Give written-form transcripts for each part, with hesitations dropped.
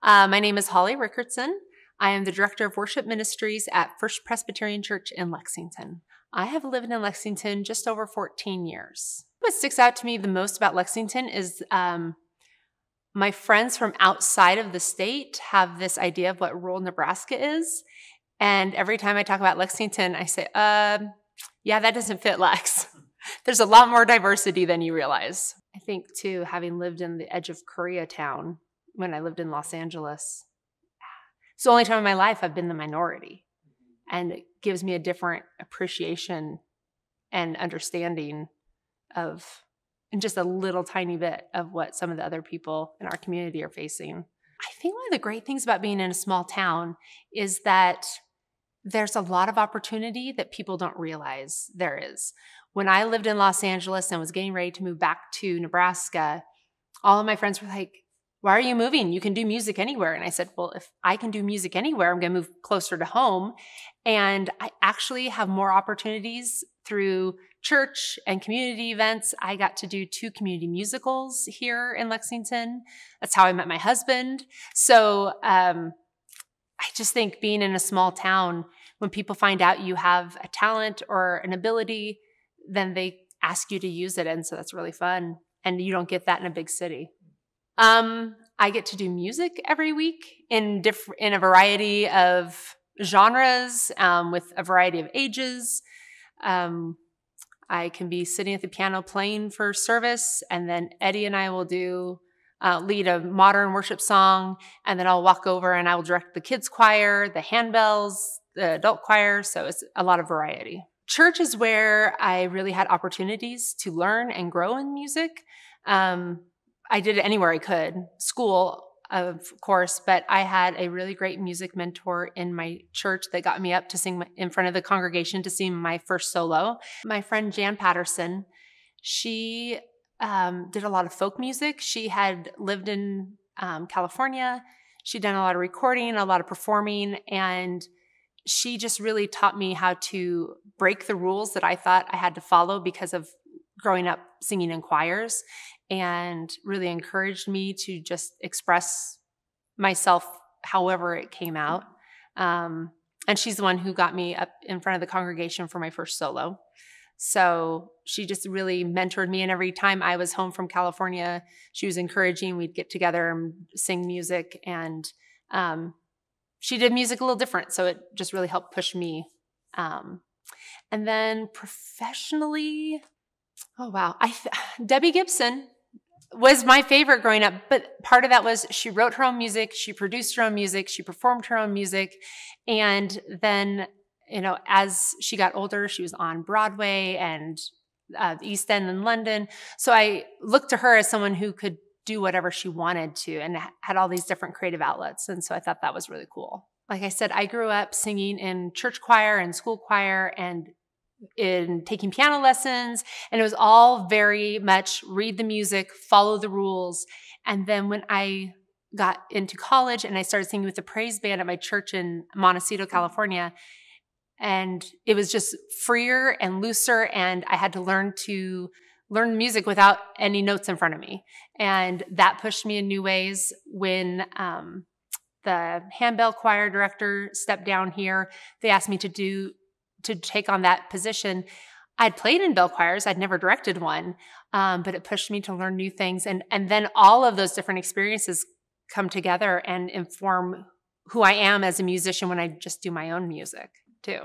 My name is Holly Rickertsen. I am the Director of Worship Ministries at First Presbyterian Church in Lexington. I have lived in Lexington just over 14 years. What sticks out to me the most about Lexington is my friends from outside of the state have this idea of what rural Nebraska is. And every time I talk about Lexington, I say, yeah, that doesn't fit Lex. There's a lot more diversity than you realize. I think, too, having lived in the edge of Koreatown when I lived in Los Angeles, it's the only time in my life I've been the minority. And it gives me a different appreciation and understanding of, and just a little tiny bit of what some of the other people in our community are facing. I think one of the great things about being in a small town is that there's a lot of opportunity that people don't realize there is. When I lived in Los Angeles and was getting ready to move back to Nebraska, all of my friends were like, why are you moving? You can do music anywhere. And I said, well, if I can do music anywhere, I'm going to move closer to home. And I actually have more opportunities through church and community events. I got to do 2 community musicals here in Lexington. That's how I met my husband. So I just think being in a small town, when people find out you have a talent or an ability, then they ask you to use it. And so that's really fun. And you don't get that in a big city. I get to do music every week in a variety of genres, with a variety of ages. I can be sitting at the piano playing for service, and then Eddie and I will lead a modern worship song, and then I'll walk over and I will direct the kids choir, the handbells, the adult choir, so it's a lot of variety. Church is where I really had opportunities to learn and grow in music. I did it anywhere I could. School, of course, but I had a really great music mentor in my church that got me up to sing in front of the congregation to sing my first solo. My friend Jan Patterson, she did a lot of folk music. She had lived in California. She'd done a lot of recording, a lot of performing, and she just really taught me how to break the rules that I thought I had to follow because of growing up singing in choirs, and really encouraged me to just express myself however it came out. And she's the one who got me up in front of the congregation for my first solo. So she just really mentored me, and every time I was home from California, she was encouraging. We'd get together and sing music, and she did music a little different, so it just really helped push me. And then professionally, oh wow, Debbie Gibson was my favorite growing up, but part of that was she wrote her own music, she produced her own music, she performed her own music, and then, as she got older, she was on Broadway and the East End in London. So I looked to her as someone who could do whatever she wanted to and had all these different creative outlets, and so I thought that was really cool. Like I said, I grew up singing in church choir and school choir and in taking piano lessons, and it was all very much read the music, follow the rules. And then when I got into college and I started singing with the praise band at my church in Montecito, California, and it was just freer and looser, and I had to learn music without any notes in front of me. And that pushed me in new ways. When the handbell choir director stepped down here, they asked me to take on that position. I'd played in bell choirs. I'd never directed one, but it pushed me to learn new things. And then all of those different experiences come together and inform who I am as a musician when I just do my own music too.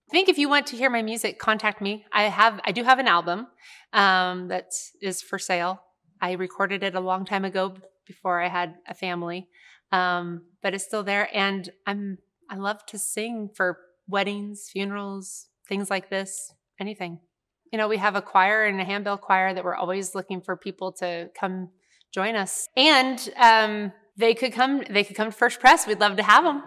I think if you want to hear my music, contact me. I do have an album that is for sale. I recorded it a long time ago before I had a family, but it's still there. And I love to sing for weddings, funerals, things like this, anything. We have a choir and a handbell choir that we're always looking for people to come join us. And they could come to First Press. We'd love to have them.